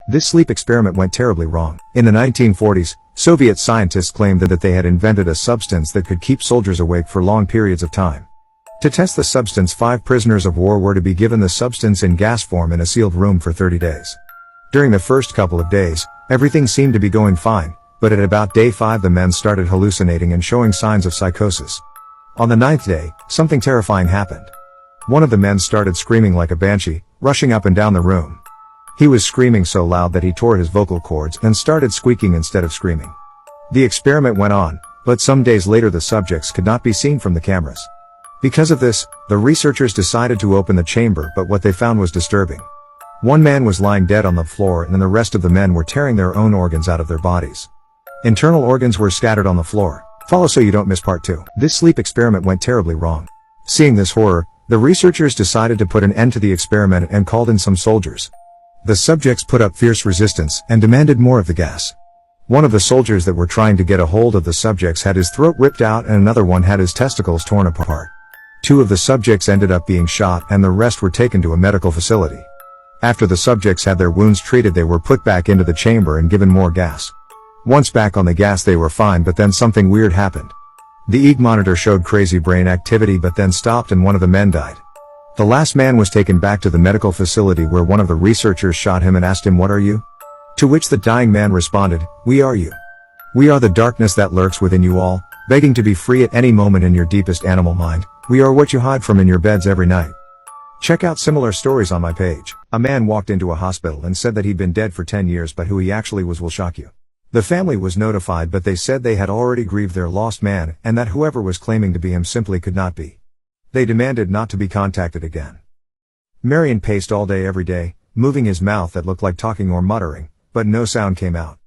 This sleep experiment went terribly wrong. In the 1940s, Soviet scientists claimed that they had invented a substance that could keep soldiers awake for long periods of time. To test the substance, 5 prisoners of war were to be given the substance in gas form in a sealed room for 30 days. During the first couple of days, everything seemed to be going fine, but at about day 5 the men started hallucinating and showing signs of psychosis. On the 9th day, something terrifying happened. One of the men started screaming like a banshee, rushing up and down the room. He was screaming so loud that he tore his vocal cords and started squeaking instead of screaming. The experiment went on, but some days later the subjects could not be seen from the cameras. Because of this, the researchers decided to open the chamber, but what they found was disturbing. One man was lying dead on the floor and the rest of the men were tearing their own organs out of their bodies. Internal organs were scattered on the floor. Follow so you don't miss part 2. This sleep experiment went terribly wrong. Seeing this horror, the researchers decided to put an end to the experiment and called in some soldiers. The subjects put up fierce resistance and demanded more of the gas. One of the soldiers that were trying to get a hold of the subjects had his throat ripped out and another one had his testicles torn apart. 2 of the subjects ended up being shot and the rest were taken to a medical facility. After the subjects had their wounds treated, they were put back into the chamber and given more gas. Once back on the gas they were fine, but then something weird happened. The EEG monitor showed crazy brain activity but then stopped and one of the men died. The last man was taken back to the medical facility where one of the researchers shot him and asked him, "What are you?" To which the dying man responded, "We are you. We are the darkness that lurks within you all, begging to be free at any moment in your deepest animal mind. We are what you hide from in your beds every night." Check out similar stories on my page. A man walked into a hospital and said that he'd been dead for 10 years, but who he actually was will shock you. The family was notified, but they said they had already grieved their lost man and that whoever was claiming to be him simply could not be. They demanded not to be contacted again. Marion paced all day every day, moving his mouth that looked like talking or muttering, but no sound came out.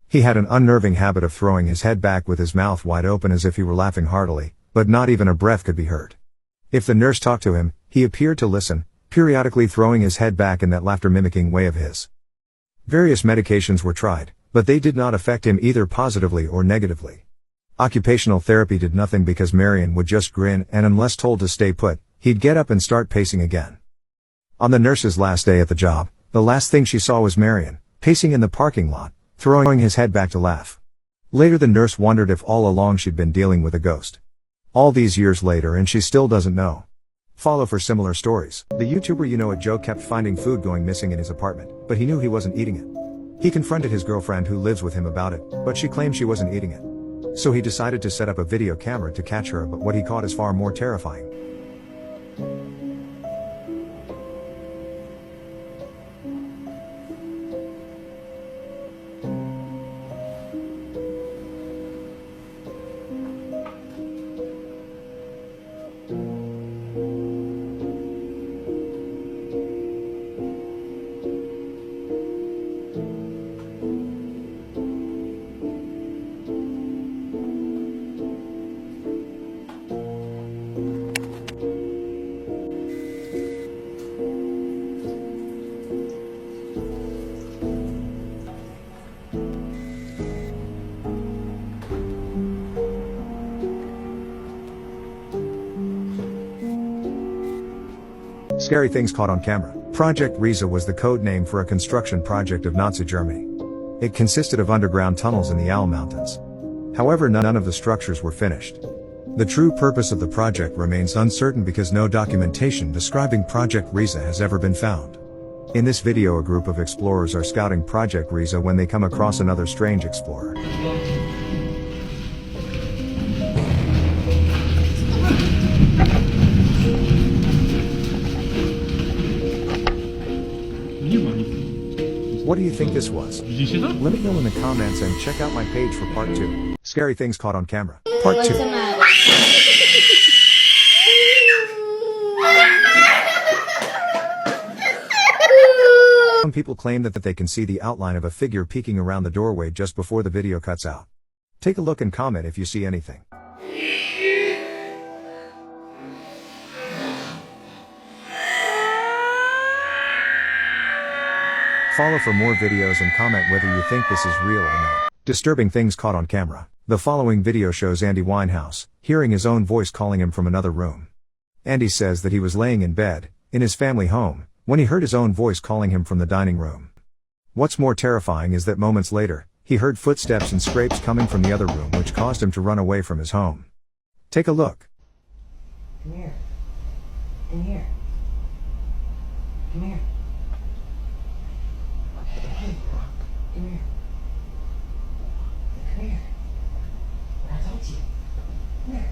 He had an unnerving habit of throwing his head back with his mouth wide open as if he were laughing heartily, but not even a breath could be heard. If the nurse talked to him, he appeared to listen, periodically throwing his head back in that laughter-mimicking way of his. Various medications were tried, but they did not affect him either positively or negatively. Occupational therapy did nothing because Marion would just grin, and unless told to stay put, he'd get up and start pacing again. On the nurse's last day at the job, the last thing she saw was Marion, pacing in the parking lot, throwing his head back to laugh. Later the nurse wondered if all along she'd been dealing with a ghost. All these years later and she still doesn't know. Follow for similar stories. The YouTuber You Know It Joe kept finding food going missing in his apartment, but he knew he wasn't eating it. He confronted his girlfriend who lives with him about it, but she claimed she wasn't eating it. So he decided to set up a video camera to catch her, but what he caught is far more terrifying. Scary things caught on camera. Project Riese was the code name for a construction project of Nazi Germany. It consisted of underground tunnels in the Ural Mountains. However, none of the structures were finished. The true purpose of the project remains uncertain because no documentation describing Project Riese has ever been found. In this video, a group of explorers are scouting Project Riese when they come across another strange explorer. What do you think this was? Let me know in the comments and check out my page for part 2. Scary things caught on camera. Part 2. Some people claim that they can see the outline of a figure peeking around the doorway just before the video cuts out. Take a look and comment if you see anything. Follow for more videos and comment whether you think this is real or not. Disturbing things caught on camera. The following video shows Andy Winehouse hearing his own voice calling him from another room. Andy says that he was laying in bed, in his family home, when he heard his own voice calling him from the dining room. What's more terrifying is that moments later, he heard footsteps and scrapes coming from the other room, which caused him to run away from his home. Take a look. Come here. Come here. Come here. Come here. Come here. What I told you. Come here.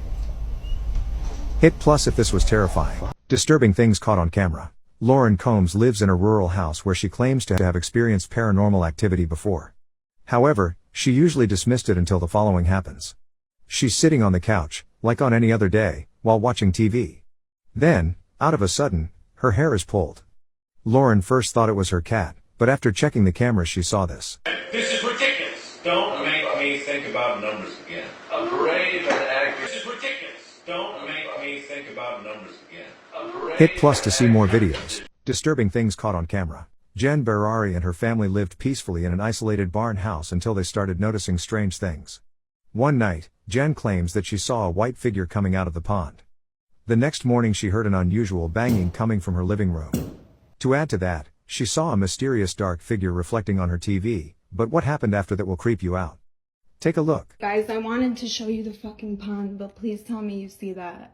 Hit plus if this was terrifying. Disturbing things caught on camera. Lauren Combs lives in a rural house where she claims to have experienced paranormal activity before. However, she usually dismissed it until the following happens. She's sitting on the couch, like on any other day, while watching TV. Then, out of a sudden, her hair is pulled. Lauren first thought it was her cat, but after checking the cameras she saw this. This is ridiculous. Don't make me think about numbers again. A brave and accurate. This is ridiculous. Don't make me think about numbers again. Hit plus to see more videos. Disturbing things caught on camera. Jen Berari and her family lived peacefully in an isolated barn house until they started noticing strange things. One night, Jen claims that she saw a white figure coming out of the pond. The next morning she heard an unusual banging coming from her living room. To add to that, she saw a mysterious dark figure reflecting on her TV, but what happened after that will creep you out. Take a look. Guys, I wanted to show you the fucking pond, but please tell me you see that.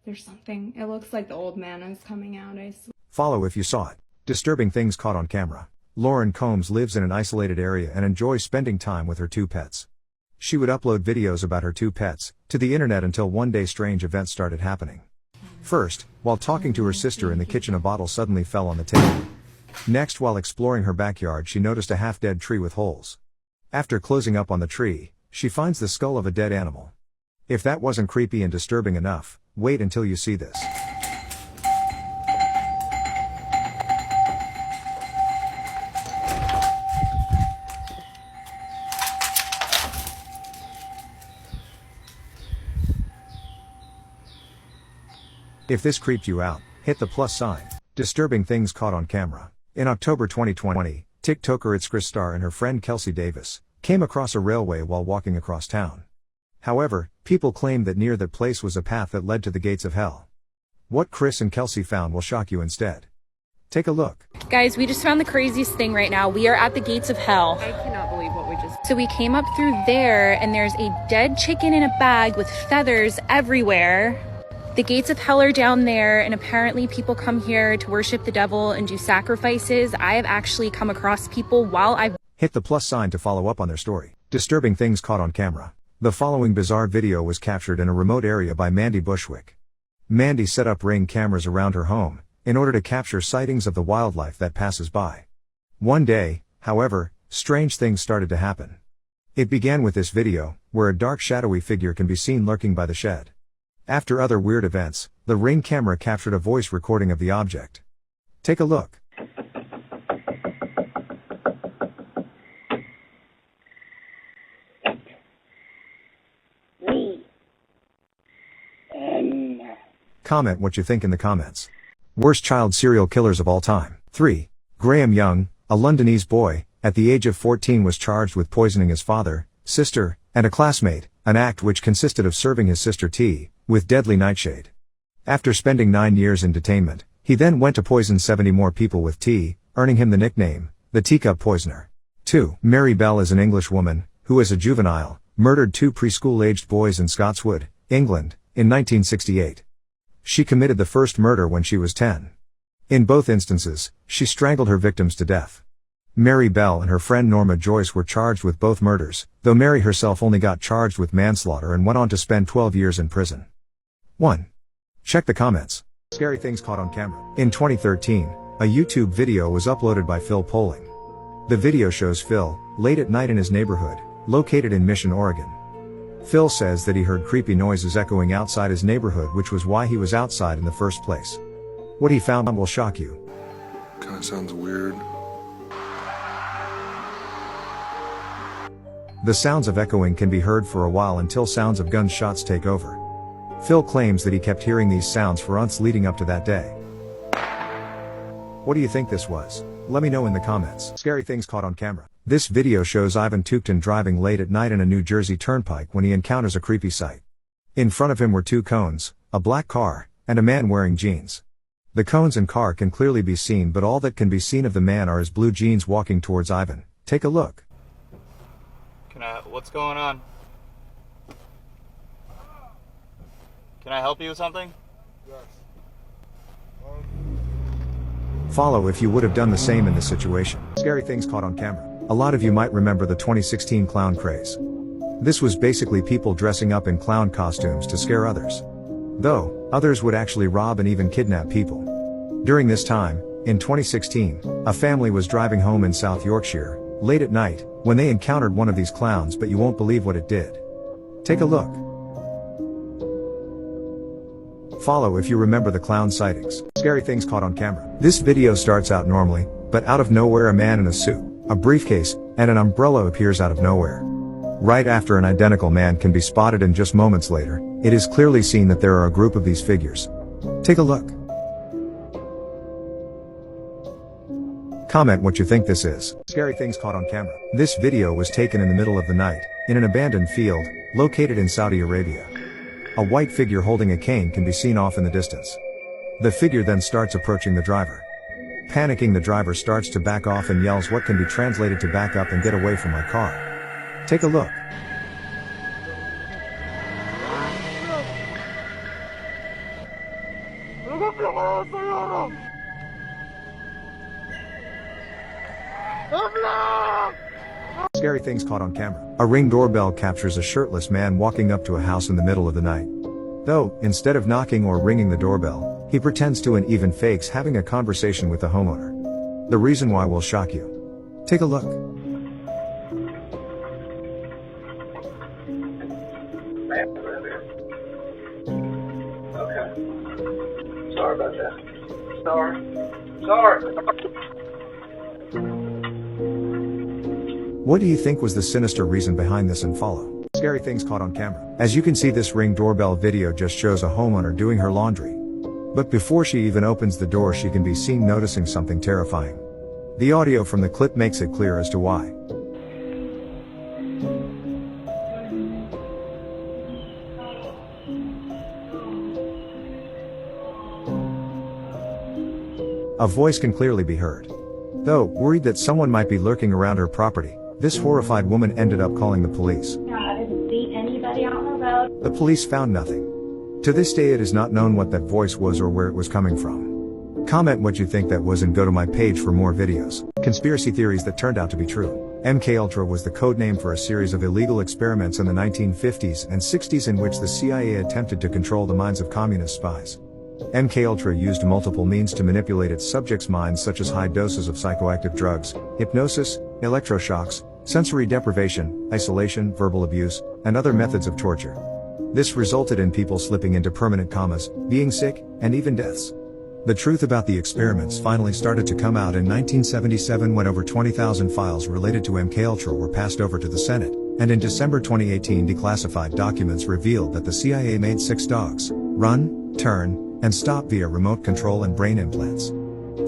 There's something. It looks like the old man is coming out, I swear. Follow if you saw it. Disturbing things caught on camera. Lauren Combs lives in an isolated area and enjoys spending time with her 2 pets. She would upload videos about her 2 pets to the internet until one day strange events started happening. First, while talking to her sister in the kitchen, a bottle suddenly fell on the table. Next, while exploring her backyard, she noticed a half-dead tree with holes. After closing up on the tree, she finds the skull of a dead animal. If that wasn't creepy and disturbing enough, wait until you see this. If this creeped you out, hit the plus sign. Disturbing things caught on camera. In October 2020, TikToker It's Chris Starr and her friend Kelsey Davis came across a railway while walking across town. However, people claim that near that place was a path that led to the gates of hell. What Chris and Kelsey found will shock you instead. Take a look. Guys, we just found the craziest thing right now. We are at the gates of hell. I cannot believe what we just... So we came up through there and there's a dead chicken in a bag with feathers everywhere. The gates of hell are down there, and apparently people come here to worship the devil and do sacrifices. I have actually come across people while I've... Hit the plus sign to follow up on their story. Disturbing things caught on camera. The following bizarre video was captured in a remote area by Mandy Bushwick. Mandy set up Ring cameras around her home in order to capture sightings of the wildlife that passes by. One day, however, strange things started to happen. It began with this video, where a dark shadowy figure can be seen lurking by the shed. After other weird events, the Ring camera captured a voice recording of the object. Take a look. Comment what you think in the comments. Worst child serial killers of all time. 3. Graham Young, a Londonese boy, at the age of 14 was charged with poisoning his father, sister, and a classmate, an act which consisted of serving his sister tea with deadly nightshade. After spending 9 years in detainment, he then went to poison 70 more people with tea, earning him the nickname, the Teacup Poisoner. 2. Mary Bell is an English woman, who as a juvenile, murdered 2 preschool-aged boys in Scotswood, England, in 1968. She committed the first murder when she was 10. In both instances, she strangled her victims to death. Mary Bell and her friend Norma Joyce were charged with both murders, though Mary herself only got charged with manslaughter and went on to spend 12 years in prison. 1. Check the comments. Scary things caught on camera. In 2013, a YouTube video was uploaded by Phil Poling. The video shows Phil, late at night in his neighborhood, located in Mission, Oregon. Phil says that he heard creepy noises echoing outside his neighborhood, which was why he was outside in the first place. What he found will shock you. Kinda sounds weird. The sounds of echoing can be heard for a while until sounds of gunshots take over. Phil claims that he kept hearing these sounds for months leading up to that day. What do you think this was? Let me know in the comments. Scary things caught on camera. This video shows Ivan Tukton driving late at night in a New Jersey turnpike when he encounters a creepy sight. In front of him were 2 cones, a black car, and a man wearing jeans. The cones and car can clearly be seen, but all that can be seen of the man are his blue jeans walking towards Ivan. Take a look. What's going on? Can I help you with something? Follow if you would have done the same in this situation. Scary things caught on camera. A lot of you might remember the 2016 clown craze. This was basically people dressing up in clown costumes to scare others. Though, others would actually rob and even kidnap people. During this time, in 2016, a family was driving home in South Yorkshire, late at night, when they encountered one of these clowns, but you won't believe what it did. Take a look. Follow if you remember the clown sightings. Scary things caught on camera. This video starts out normally, but out of nowhere a man in a suit, a briefcase, and an umbrella appears out of nowhere. Right after an identical man can be spotted, and just moments later, it is clearly seen that there are a group of these figures. Take a look. Comment what you think this is. Scary things caught on camera. This video was taken in the middle of the night, in an abandoned field, located in Saudi Arabia. A white figure holding a cane can be seen off in the distance. The figure then starts approaching the driver. Panicking, the driver starts to back off and yells what can be translated to "back up and get away from my car." Take a look. Scary things caught on camera. A Ring doorbell captures a shirtless man walking up to a house in the middle of the night. Though, instead of knocking or ringing the doorbell, he pretends to and even fakes having a conversation with the homeowner. The reason why will shock you. Take a look. Okay. Sorry about that. Sorry. What do you think was the sinister reason behind this, and follow. Scary things caught on camera. As you can see, this Ring doorbell video just shows a homeowner doing her laundry. But before she even opens the door, she can be seen noticing something terrifying. The audio from the clip makes it clear as to why. A voice can clearly be heard. Though, worried that someone might be lurking around her property, this horrified woman ended up calling the police. I didn't see anybody on the road. The police found nothing. To this day it is not known what that voice was or where it was coming from. Comment what you think that was and go to my page for more videos. Conspiracy theories that turned out to be true. MKUltra was the code name for a series of illegal experiments in the 1950s and 60s in which the CIA attempted to control the minds of communist spies. MKUltra used multiple means to manipulate its subjects' minds, such as high doses of psychoactive drugs, hypnosis, electroshocks, sensory deprivation, isolation, verbal abuse, and other methods of torture. This resulted in people slipping into permanent comas, being sick, and even deaths. The truth about the experiments finally started to come out in 1977 when over 20,000 files related to MKUltra were passed over to the Senate, and in December 2018 declassified documents revealed that the CIA made 6 dogs run, turn, and stop via remote control and brain implants.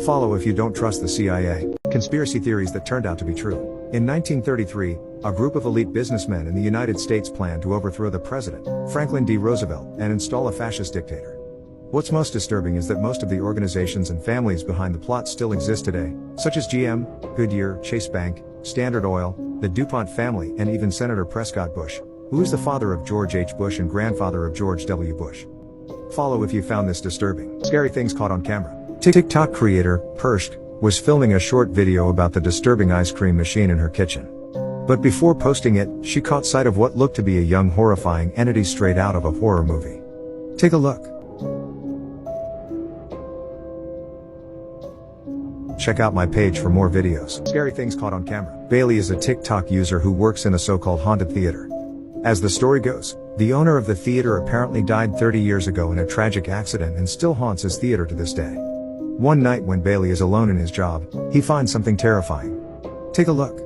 Follow if you don't trust the CIA. Conspiracy theories that turned out to be true. In 1933, a group of elite businessmen in the United States planned to overthrow the president, Franklin D. Roosevelt, and install a fascist dictator. What's most disturbing is that most of the organizations and families behind the plot still exist today, such as GM, Goodyear, Chase Bank, Standard Oil, the DuPont family, and even Senator Prescott Bush, who is the father of George H. Bush and grandfather of George W. Bush. Follow if you found this disturbing. Scary things caught on camera. TikTok creator, Pershk, was filming a short video about the disturbing ice cream machine in her kitchen. But before posting it, she caught sight of what looked to be a young horrifying entity straight out of a horror movie. Take a look. Check out my page for more videos. Scary things caught on camera. Bailey is a TikTok user who works in a so-called haunted theater. As the story goes, the owner of the theater apparently died 30 years ago in a tragic accident and still haunts his theater to this day. One night when Bailey is alone in his job, he finds something terrifying. Take a look.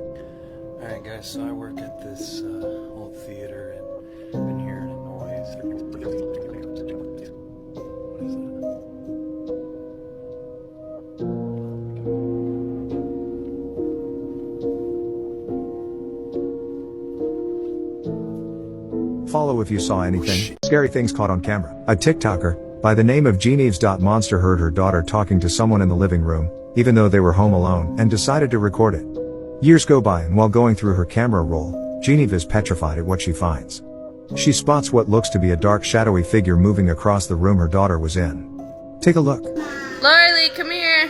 Alright guys, so I work at this old theater and I've been hearing a noise. What is Follow if you saw anything. Scary things caught on camera. A TikToker, by the name of Genevieve. Monster heard her daughter talking to someone in the living room, even though they were home alone, and decided to record it. Years go by, and while going through her camera roll, Genevieve is petrified at what she finds. She spots what looks to be a dark shadowy figure moving across the room her daughter was in. Take a look. Lorelei, come here.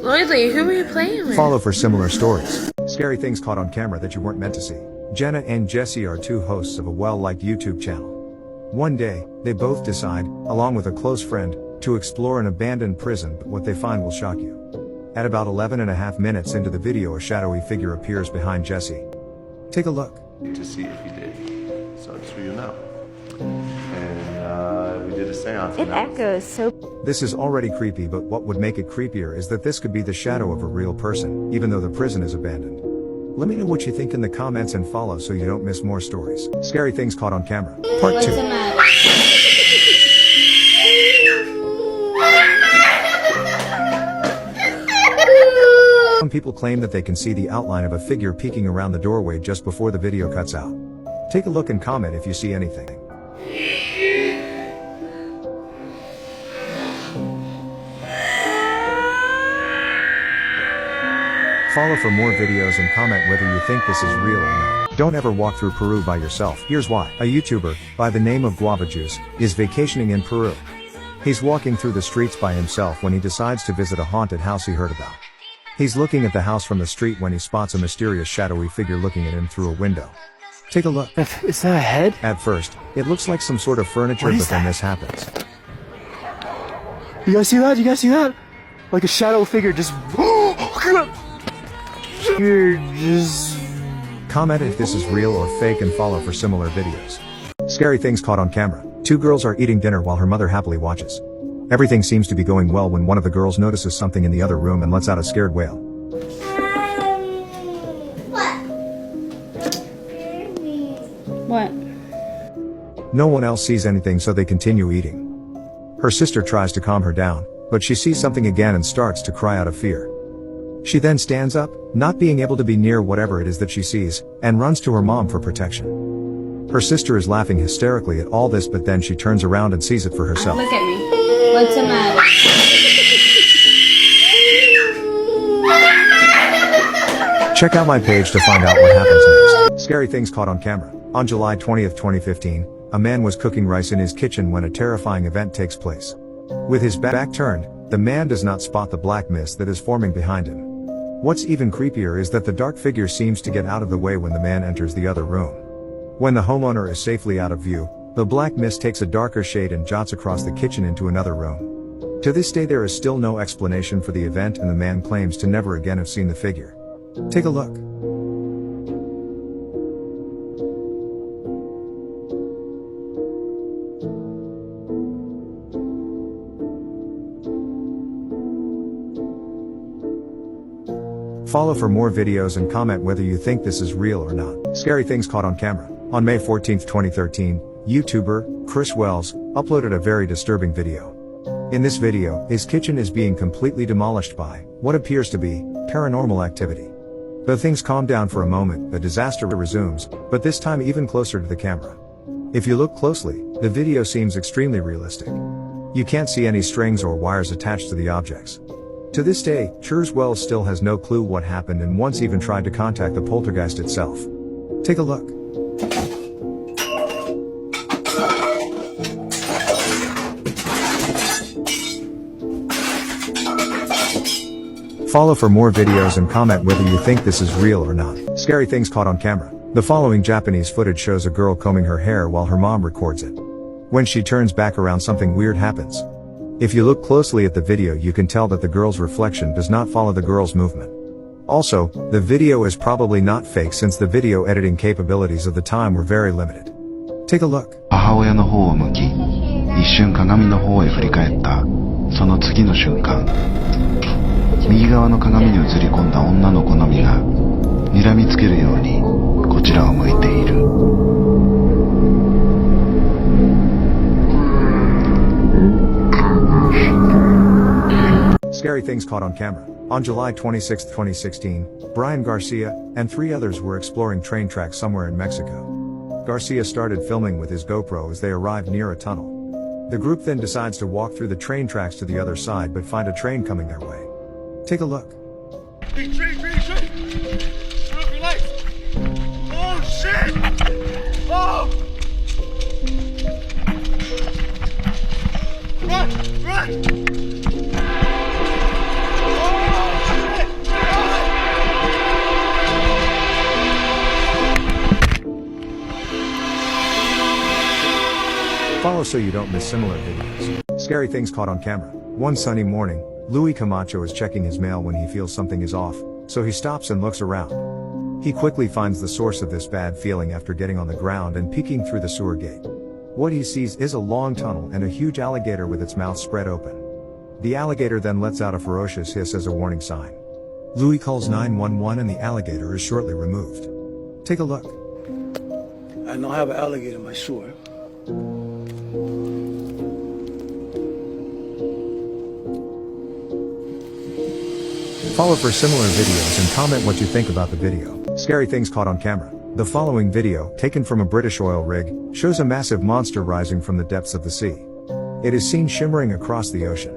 Lorelei, who are you playing with? Follow for similar stories. Scary things caught on camera that you weren't meant to see. Jenna and Jesse are two hosts of a well-liked YouTube channel. One day, they both decide, along with a close friend, to explore an abandoned prison, but what they find will shock you. At about 11.5 minutes into the video, a shadowy figure appears behind Jesse. Take a look. To see if he did. So just so you know. And we did a seance. It echoes so. This is already creepy, but what would make it creepier is that this could be the shadow of a real person, even though the prison is abandoned. Let me know what you think in the comments and follow so you don't miss more stories. Scary things caught on camera. Part 2. What's the matter? Some people claim that they can see the outline of a figure peeking around the doorway just before the video cuts out. Take a look and comment if you see anything. Follow for more videos and comment whether you think this is real or not. Don't ever walk through Peru by yourself. Here's why. A YouTuber, by the name of Guava Juice, is vacationing in Peru. He's walking through the streets by himself when he decides to visit a haunted house he heard about. He's looking at the house from the street when he spots a mysterious shadowy figure looking at him through a window. Take a look. Is that a head? At first, it looks like some sort of furniture, but then this happens. You guys see that? You guys see that? Like a shadow figure just. You're just. Comment if this is real or fake and follow for similar videos. Scary things caught on camera. Two girls are eating dinner while her mother happily watches. Everything seems to be going well when one of the girls notices something in the other room and lets out a scared wail. What? No one else sees anything, so they continue eating. Her sister tries to calm her down, but she sees something again and starts to cry out of fear. She then stands up, not being able to be near whatever it is that she sees, and runs to her mom for protection. Her sister is laughing hysterically at all this, but then she turns around and sees it for herself. Look at me. What's the matter? Check out my page to find out what happens next. Scary things caught on camera. On July 20th, 2015, a man was cooking rice in his kitchen when a terrifying event takes place. With his back turned, the man does not spot the black mist that is forming behind him. What's even creepier is that the dark figure seems to get out of the way when the man enters the other room. When the homeowner is safely out of view, the black mist takes a darker shade and jots across the kitchen into another room. To this day there is still no explanation for the event, and the man claims to never again have seen the figure. Take a look. Follow for more videos and comment whether you think this is real or not. Scary things caught on camera. On May 14, 2013, YouTuber Chris Wells uploaded a very disturbing video. In this video, his kitchen is being completely demolished by what appears to be paranormal activity. Though things calm down for a moment, the disaster resumes, but this time even closer to the camera. If you look closely, the video seems extremely realistic. You can't see any strings or wires attached to the objects. To this day, Chris Wells still has no clue what happened and once even tried to contact the poltergeist itself. Take a look. Follow for more videos and comment whether you think this is real or not. Scary things caught on camera. The following Japanese footage shows a girl combing her hair while her mom records it. When she turns back around, something weird happens. If you look closely at the video, you can tell that the girl's reflection does not follow the girl's movement. Also, the video is probably not fake since the video editing capabilities of the time were very limited. Take a look. 母親の方を向き、一瞬鏡の方へ振り返った。その次の瞬間、右側の鏡に映り込んだ女の子のみが睨みつけるようにこちらを向いている。Scary things caught on camera. On July 26, 2016, Brian Garcia and 3 others were exploring train tracks somewhere in Mexico. Garcia started filming with his GoPro as they arrived near a tunnel. The group then decides to walk through the train tracks to the other side but find a train coming their way. Take a look. Hey, train! Turn off your lights! Oh, shit! Oh! Run! Follow so you don't miss similar videos. Scary things caught on camera. One sunny morning, Louis Camacho is checking his mail when he feels something is off, so he stops and looks around. He quickly finds the source of this bad feeling after getting on the ground and peeking through the sewer gate. What he sees is a long tunnel and a huge alligator with its mouth spread open. The alligator then lets out a ferocious hiss as a warning sign. Louis calls 911 and the alligator is shortly removed. Take a look. I don't have an alligator in my sewer. Follow for similar videos and comment what you think about the video. Scary things caught on camera. The following video, taken from a British oil rig, shows a massive monster rising from the depths of the sea. It is seen shimmering across the ocean.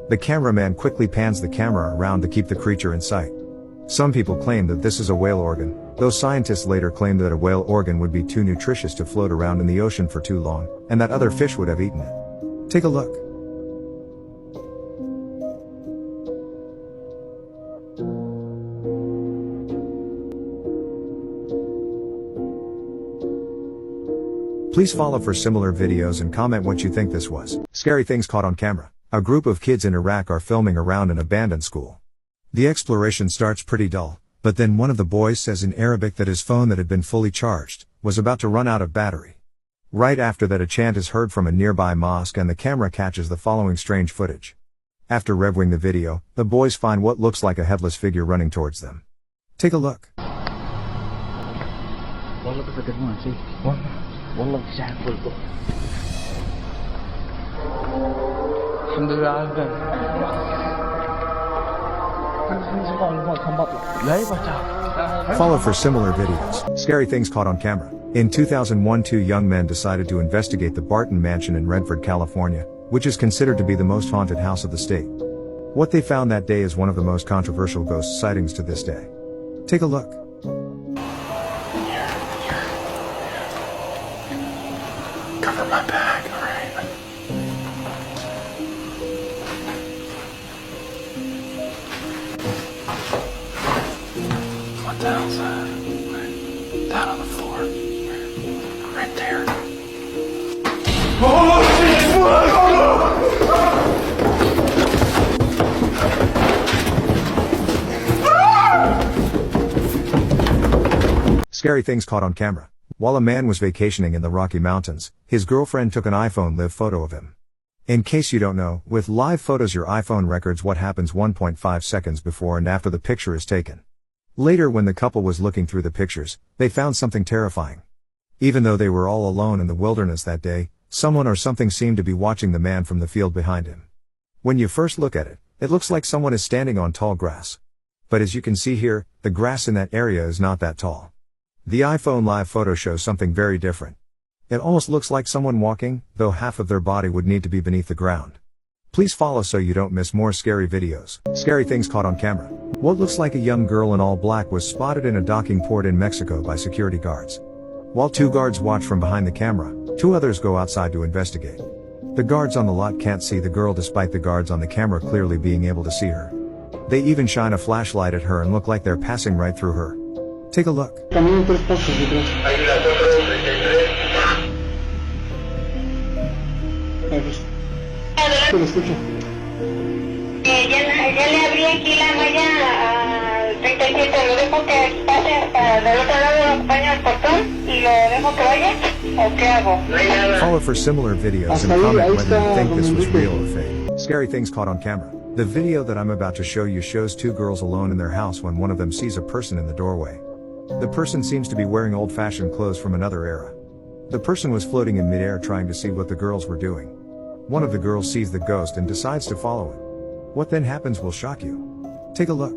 The cameraman quickly pans the camera around to keep the creature in sight. Some people claim that this is a whale organ, though scientists later claimed that a whale organ would be too nutritious to float around in the ocean for too long, and that other fish would have eaten it. Take a look. Please follow for similar videos and comment what you think this was. Scary things caught on camera. A group of kids in Iraq are filming around an abandoned school. The exploration starts pretty dull, but then one of the boys says in Arabic that his phone that had been fully charged was about to run out of battery. Right after that, a chant is heard from a nearby mosque and the camera catches the following strange footage. After reviewing the video, the boys find what looks like a headless figure running towards them. Take a look. والله مش عارف اقول الحمد لله على البال Follow for similar videos. Scary things caught on camera. In 2001, two young men decided to investigate the Barton Mansion in Redford, California, which is considered to be the most haunted house of the state. What they found that day is one of the most controversial ghost sightings to this day. Take a look. Cover my bag, alright? What the hell's that? Down on the floor. Right there. Oh, Scary things caught on camera. While a man was vacationing in the Rocky Mountains, his girlfriend took an iPhone live photo of him. In case you don't know, with live photos your iPhone records what happens 1.5 seconds before and after the picture is taken. Later, when the couple was looking through the pictures, they found something terrifying. Even though they were all alone in the wilderness that day, someone or something seemed to be watching the man from the field behind him. When you first look at it, it looks like someone is standing on tall grass. But as you can see here, the grass in that area is not that tall. The iPhone live photo shows something very different. It almost looks like someone walking, though half of their body would need to be beneath the ground. Please follow so you don't miss more scary videos. Scary things caught on camera. What looks like a young girl in all black was spotted in a docking port in Mexico by security guards. While two guards watch from behind the camera, two others go outside to investigate. The guards on the lot can't see the girl despite the guards on the camera clearly being able to see her. They even shine a flashlight at her and look like they're passing right through her. Take a look. Ya le abrí aquí la malla al 37, lo dejo que pase hasta del otro lado, lo acompaño al portón y lo dejo que vaya, ¿o qué hago? Follow for similar videos and comment whether you think this was real or fake. Scary things caught on camera. The video that I'm about to show you shows two girls alone in their house when one of them sees a person in the doorway. The person seems to be wearing old-fashioned clothes from another era. The person was floating in midair trying to see what the girls were doing. One of the girls sees the ghost and decides to follow it. What then happens will shock you. Take a look.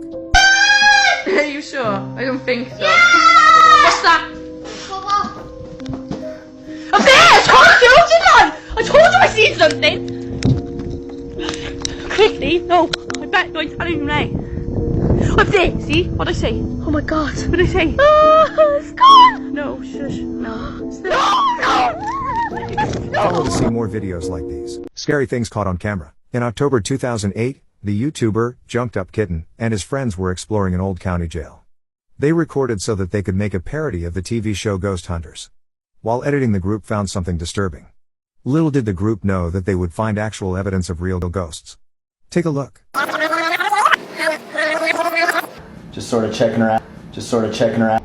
Are you sure? I don't think so. What's that? Up there! I told you! I told you I seen say something? Quickly, no. I bet no, I'm telling you now. Up there, see? What'd I say? Oh my god. What'd I say? It's gone! No, shush. No. No! Follow to see more videos like these. Scary things caught on camera. In October 2008, the YouTuber, Junked Up Kitten, and his friends were exploring an old county jail. They recorded so that they could make a parody of the TV show Ghost Hunters. While editing, the group found something disturbing. Little did the group know that they would find actual evidence of real ghosts. Take a look. Just sort of checking her out. Just sort of checking her out.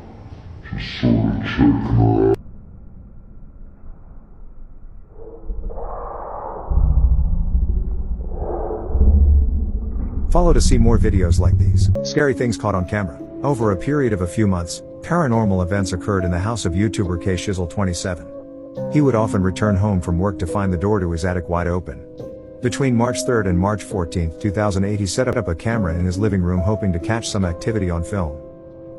Follow to see more videos like these. Scary things caught on camera. Over a period of a few months, paranormal events occurred in the house of YouTuber Shizzle27. He would often return home from work to find the door to his attic wide open. Between March 3rd and March 14th, 2008, he set up a camera in his living room hoping to catch some activity on film.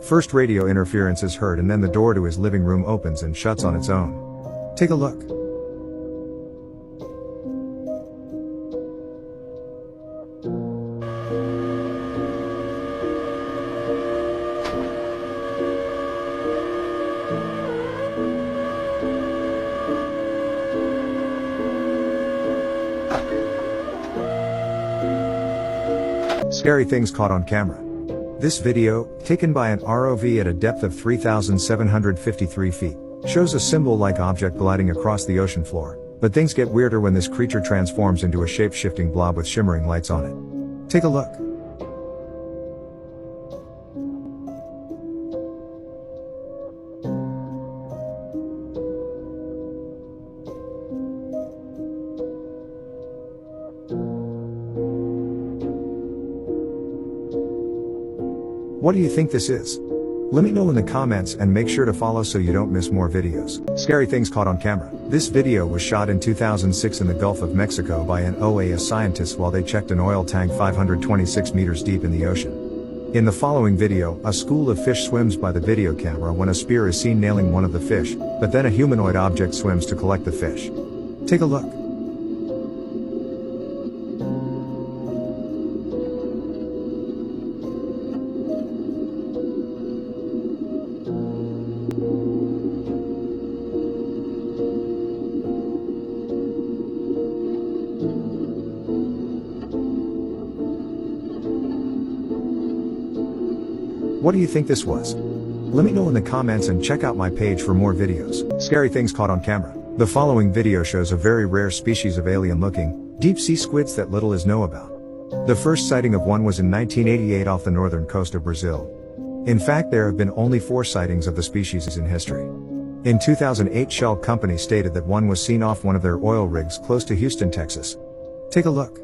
First, radio interference is heard and then the door to his living room opens and shuts on its own. Take a look. Scary things caught on camera. This video, taken by an ROV at a depth of 3,753 feet, shows a symbol-like object gliding across the ocean floor, but things get weirder when this creature transforms into a shape-shifting blob with shimmering lights on it. Take a look. What do you think this is? Let me know in the comments and make sure to follow so you don't miss more videos. Scary things caught on camera. This video was shot in 2006 in the Gulf of Mexico by an OAS scientist while they checked an oil tank 526 meters deep in the ocean. In the following video, a school of fish swims by the video camera when a spear is seen nailing one of the fish, but then a humanoid object swims to collect the fish. Take a look. What do you think this was? Let me know in the comments and check out my page for more videos. Scary things caught on camera. The following video shows a very rare species of alien-looking, deep-sea squids that little is known about. The first sighting of one was in 1988 off the northern coast of Brazil. In fact, there have been only 4 sightings of the species in history. In 2008, Shell Company stated that one was seen off one of their oil rigs close to Houston, Texas. Take a look.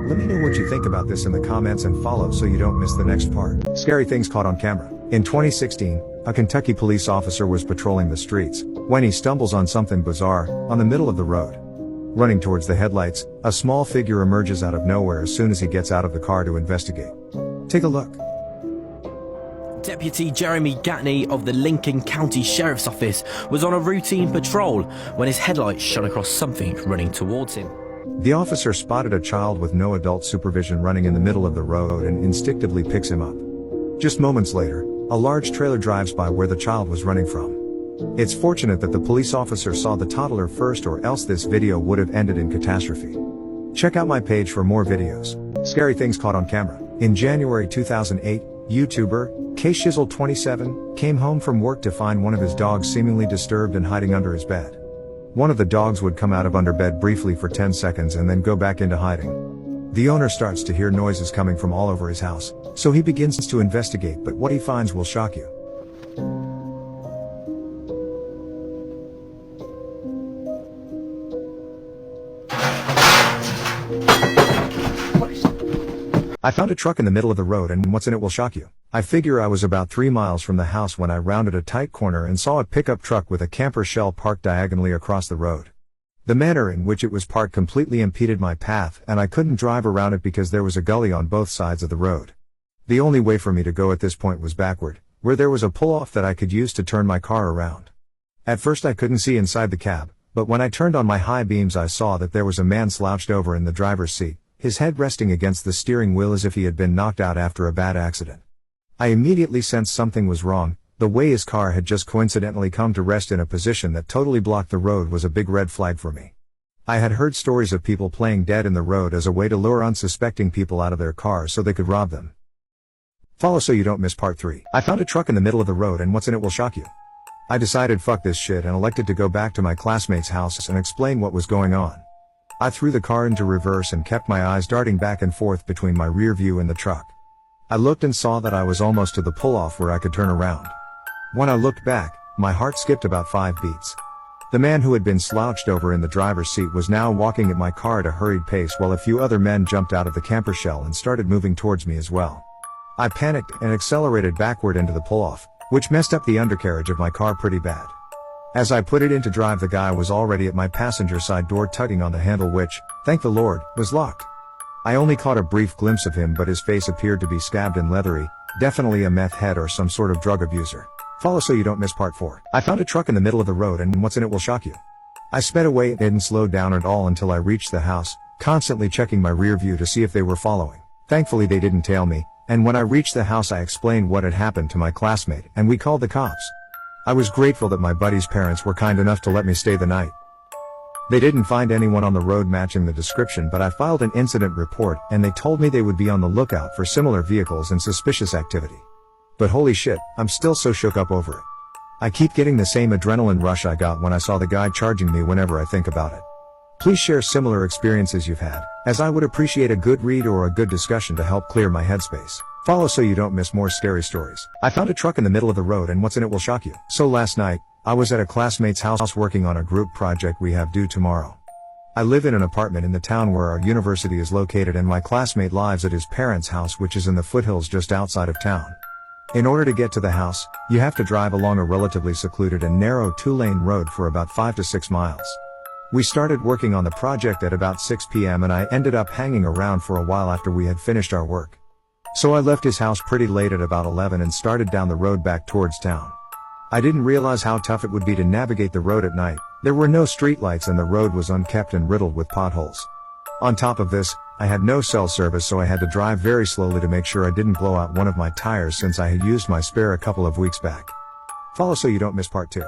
Let me know what you think about this in the comments and follow so you don't miss the next part. Scary things caught on camera. In 2016, a Kentucky police officer was patrolling the streets when he stumbles on something bizarre on the middle of the road. Running towards the headlights, a small figure emerges out of nowhere as soon as he gets out of the car to investigate. Take a look. Deputy Jeremy Gatney of the Lincoln County Sheriff's Office was on a routine patrol when his headlights shone across something running towards him. The officer spotted a child with no adult supervision running in the middle of the road and instinctively picks him up. Just moments later, a large trailer drives by where the child was running from. It's fortunate that the police officer saw the toddler first, or else this video would have ended in catastrophe. Check out my page for more videos. Scary things caught on camera. In January 2008, YouTuber Shizzle27 came home from work to find one of his dogs seemingly disturbed and hiding under his bed. One of the dogs would come out of under bed briefly for 10 seconds and then go back into hiding. The owner starts to hear noises coming from all over his house, so he begins to investigate, but what he finds will shock you. I found a truck in the middle of the road, and what's in it will shock you. I figure I was about 3 miles from the house when I rounded a tight corner and saw a pickup truck with a camper shell parked diagonally across the road. The manner in which it was parked completely impeded my path, and I couldn't drive around it because there was a gully on both sides of the road. The only way for me to go at this point was backward, where there was a pull-off that I could use to turn my car around. At first I couldn't see inside the cab, but when I turned on my high beams I saw that there was a man slouched over in the driver's seat, his head resting against the steering wheel as if he had been knocked out after a bad accident. I immediately sensed something was wrong. The way his car had just coincidentally come to rest in a position that totally blocked the road was a big red flag for me. I had heard stories of people playing dead in the road as a way to lure unsuspecting people out of their cars so they could rob them. Follow so you don't miss part 3. I found a truck in the middle of the road and what's in it will shock you. I decided fuck this shit and elected to go back to my classmate's house and explain what was going on. I threw the car into reverse and kept my eyes darting back and forth between my rear view and the truck. I looked and saw that I was almost to the pull-off where I could turn around. When I looked back, my heart skipped about 5 beats. The man who had been slouched over in the driver's seat was now walking at my car at a hurried pace while a few other men jumped out of the camper shell and started moving towards me as well. I panicked and accelerated backward into the pull-off, which messed up the undercarriage of my car pretty bad. As I put it into drive, the guy was already at my passenger side door tugging on the handle which, thank the Lord, was locked. I only caught a brief glimpse of him, but his face appeared to be scabbed and leathery, definitely a meth head or some sort of drug abuser. Follow so you don't miss part 4. I found a truck in the middle of the road and what's in it will shock you. I sped away and didn't slow down at all until I reached the house, constantly checking my rear view to see if they were following. Thankfully they didn't tail me, and when I reached the house I explained what had happened to my classmate and we called the cops. I was grateful that my buddy's parents were kind enough to let me stay the night. They didn't find anyone on the road matching the description, but I filed an incident report and they told me they would be on the lookout for similar vehicles and suspicious activity. But holy shit, I'm still so shook up over it. I keep getting the same adrenaline rush I got when I saw the guy charging me whenever I think about it. Please share similar experiences you've had, as I would appreciate a good read or a good discussion to help clear my headspace. Follow so you don't miss more scary stories. I found a truck in the middle of the road and what's in it will shock you. So last night, I was at a classmate's house working on a group project we have due tomorrow. I live in an apartment in the town where our university is located and my classmate lives at his parents' house which is in the foothills just outside of town. In order to get to the house, you have to drive along a relatively secluded and narrow 2-lane road for about 5 to 6 miles. We started working on the project at about 6 p.m. and I ended up hanging around for a while after we had finished our work. So I left his house pretty late at about 11 and started down the road back towards town. I didn't realize how tough it would be to navigate the road at night. There were no streetlights and the road was unkept and riddled with potholes. On top of this, I had no cell service, so I had to drive very slowly to make sure I didn't blow out one of my tires since I had used my spare a couple of weeks back. Follow so you don't miss part 2.